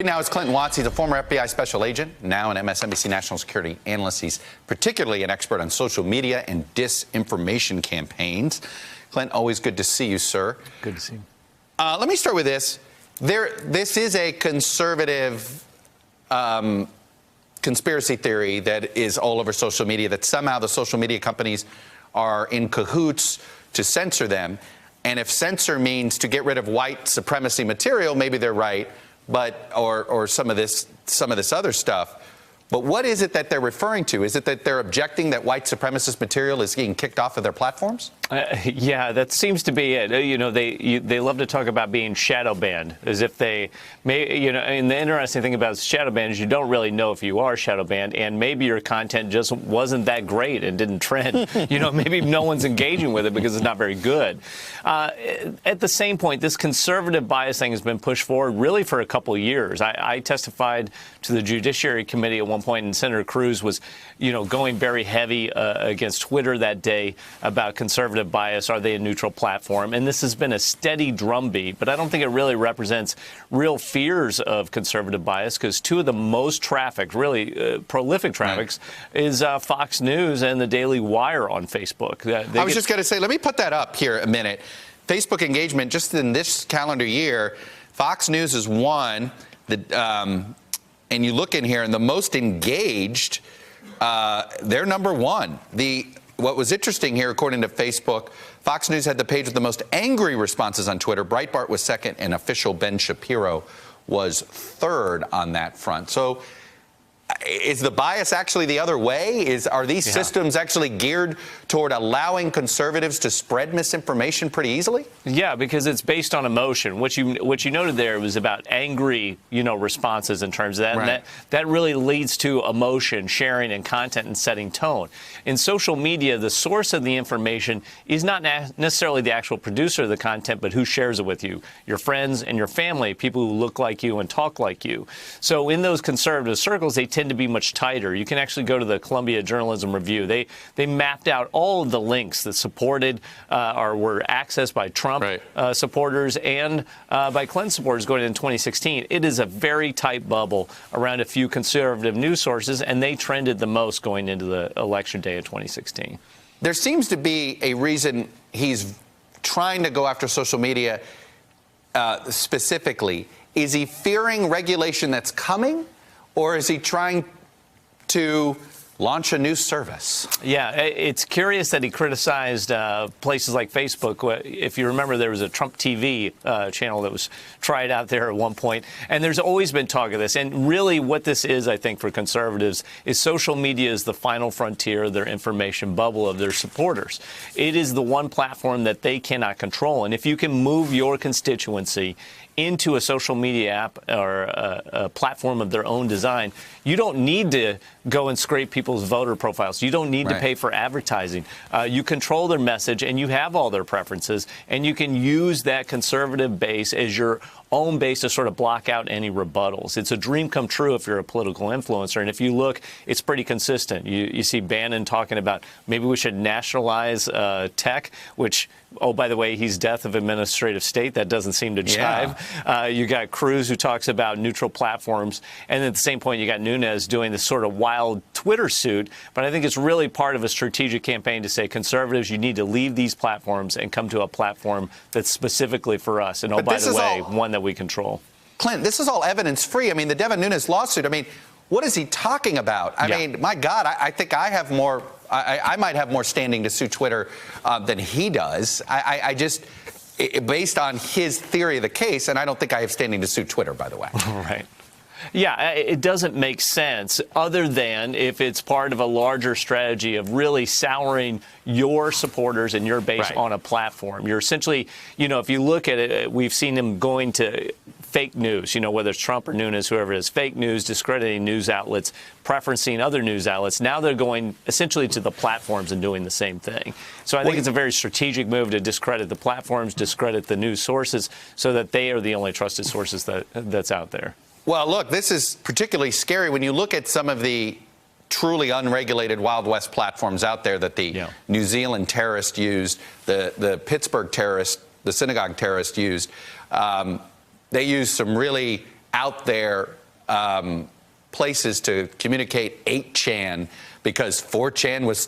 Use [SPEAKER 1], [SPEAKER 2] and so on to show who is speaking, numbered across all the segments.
[SPEAKER 1] Now it's Clinton Watts. He's a former FBI special agent, now an MSNBC national security analyst. He's particularly an expert on social media and disinformation campaigns. Clint, always good to see you, sir.
[SPEAKER 2] Good to see you.
[SPEAKER 1] Let me start with this. This is a conservative conspiracy theory that is all over social media, that somehow the social media companies are in cahoots to censor them. And if censor means to get rid of white supremacy material, maybe they're right. But or some of this other stuff. But what is it that they're referring to? Is it that they're objecting that white supremacist material is getting kicked off of their platforms?
[SPEAKER 2] Yeah, that seems to be it. You know, they love to talk about being shadow banned, as if they may. You know, and the interesting thing about shadow ban is you don't really know if you are shadow banned, and maybe your content just wasn't that great and didn't trend. You know, maybe no one's engaging with it because it's not very good. At the same point, this conservative bias thing has been pushed forward really for a couple of years. I testified to the Judiciary Committee at one point, and Senator Cruz was, you know, going very heavy against Twitter that day about conservative bias. Are they a neutral platform? And this has been a steady drumbeat, but I don't think it really represents real fears of conservative bias, because two of the most trafficked, really prolific traffics is Fox News and the Daily Wire on Facebook.
[SPEAKER 1] I was just going to say, let me put that up here a minute. Facebook engagement just in this calendar year, Fox News is one. And you look in here, and the most engaged, they're number one. What was interesting here, according to Facebook, Fox News had the page with the most angry responses on Twitter. Breitbart was second, and official Ben Shapiro was third on that front. So is the bias actually the other way? Are these systems actually geared toward allowing conservatives to spread misinformation pretty easily?
[SPEAKER 2] Yeah, because it's based on emotion. What you noted there was about angry, you know, responses in terms of that.
[SPEAKER 1] Right.
[SPEAKER 2] And that really leads to emotion, sharing, and content and setting tone. In social media, the source of the information is not necessarily the actual producer of the content, but who shares it with you, your friends and your family, people who look like you and talk like you. So in those conservative circles, they tend to be much tighter. You can actually go to the Columbia Journalism Review. They mapped out all of the links that supported or were accessed by Trump supporters and by Clinton supporters going into 2016. It is a very tight bubble around a few conservative news sources, and they trended the most going into the election day of 2016.
[SPEAKER 1] There seems to be a reason he's trying to go after social media specifically. Is he fearing regulation that's coming? Or is he trying to launch a new service?
[SPEAKER 2] Yeah, it's curious that he criticized places like Facebook. If you remember, there was a Trump TV channel that was tried out there at one point, and there's always been talk of this. And really what this is, I think, for conservatives, is social media is the final frontier of their information bubble of their supporters. It is the one platform that they cannot control. And if you can move your constituency into a social media app or a platform of their own design, you don't need to go and scrape people's voter profiles. You don't need to pay for advertising. You control their message, and you have all their preferences, and you can use that conservative base as your own base to sort of block out any rebuttals. It's a dream come true if you're a political influencer. And if you look, it's pretty consistent. You see Bannon talking about maybe we should nationalize tech, which, oh, by the way, he's death of administrative state. That doesn't seem to jive. You got Cruz, who talks about neutral platforms. And at the same point, you got Nunes doing this sort of wild Twitter suit. But I think it's really part of a strategic campaign to say, conservatives, you need to leave these platforms and come to a platform that's specifically for us. And, oh, by the way, one that we control.
[SPEAKER 1] Clint, this is all evidence-free. I mean, the Devin Nunes lawsuit, I mean, what is he talking about? I mean, my God, I think I have more, I might have more standing to sue Twitter than he does. I just, based on his theory of the case, and I don't think I have standing to sue Twitter, by the way.
[SPEAKER 2] Right. Yeah, it doesn't make sense other than if it's part of a larger strategy of really souring your supporters and your base on a platform. You're essentially, you know, if you look at it, we've seen them going to fake news, you know, whether it's Trump or Nunes, whoever it is, fake news, discrediting news outlets, preferencing other news outlets. Now they're going essentially to the platforms and doing the same thing. So I think it's a very strategic move to discredit the platforms, discredit the news sources, so that they are the only trusted sources that's out there.
[SPEAKER 1] Well, look, this is particularly scary when you look at some of the truly unregulated Wild West platforms out there that the New Zealand terrorist used, the Pittsburgh terrorist, the synagogue terrorist used. They used some really out there places to communicate 8chan because 4chan was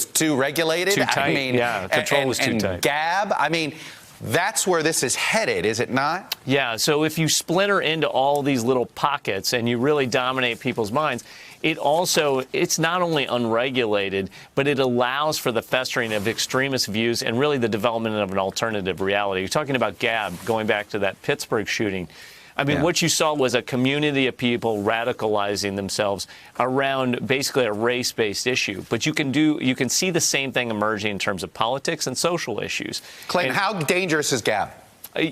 [SPEAKER 1] too regulated.
[SPEAKER 2] Too tight.
[SPEAKER 1] I mean,
[SPEAKER 2] yeah, control was too tight.
[SPEAKER 1] Gab, I mean, that's where this is headed, is it not?
[SPEAKER 2] Yeah, so if you splinter into all these little pockets and you really dominate people's minds, it's not only unregulated, but it allows for the festering of extremist views and really the development of an alternative reality. You're talking about Gab, going back to that Pittsburgh shooting. I mean, what you saw was a community of people radicalizing themselves around basically a race-based issue. But you can see the same thing emerging in terms of politics and social issues.
[SPEAKER 1] Clayton, how dangerous is Gab?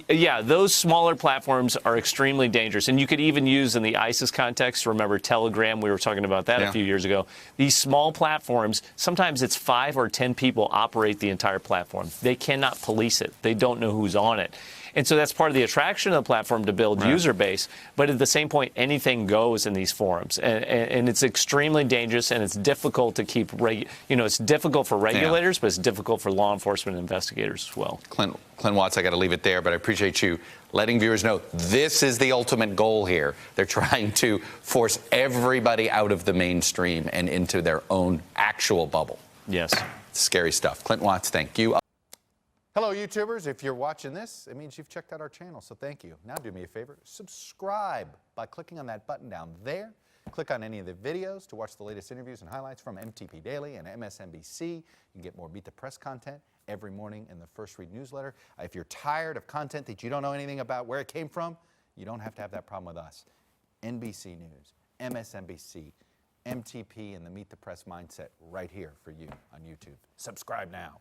[SPEAKER 2] Yeah, those smaller platforms are extremely dangerous. And you could even use in the ISIS context, remember Telegram, we were talking about that a few years ago. These small platforms, sometimes it's 5 or 10 people operate the entire platform. They cannot police it. They don't know who's on it. And so that's part of the attraction of the platform to build user base. But at the same point, anything goes in these forums. And it's extremely dangerous, and it's difficult to keep, it's difficult for regulators, but it's difficult for law enforcement investigators as well.
[SPEAKER 1] Clint Watts, I got to leave it there, but I appreciate you letting viewers know this is the ultimate goal here. They're trying to force everybody out of the mainstream and into their own actual bubble.
[SPEAKER 2] Yes.
[SPEAKER 1] Scary stuff. Clint Watts, thank you. Hello, YouTubers. If you're watching this, it means you've checked out our channel, so thank you. Now do me a favor, subscribe by clicking on that button down there. Click on any of the videos to watch the latest interviews and highlights from MTP Daily and MSNBC. You can get more Beat the Press content every morning in the First Read newsletter. If you're tired of content that you don't know anything about where it came from, you don't have to have that problem with us. NBC News, MSNBC, MTP, and the Meet the Press mindset right here for you on YouTube. Subscribe now.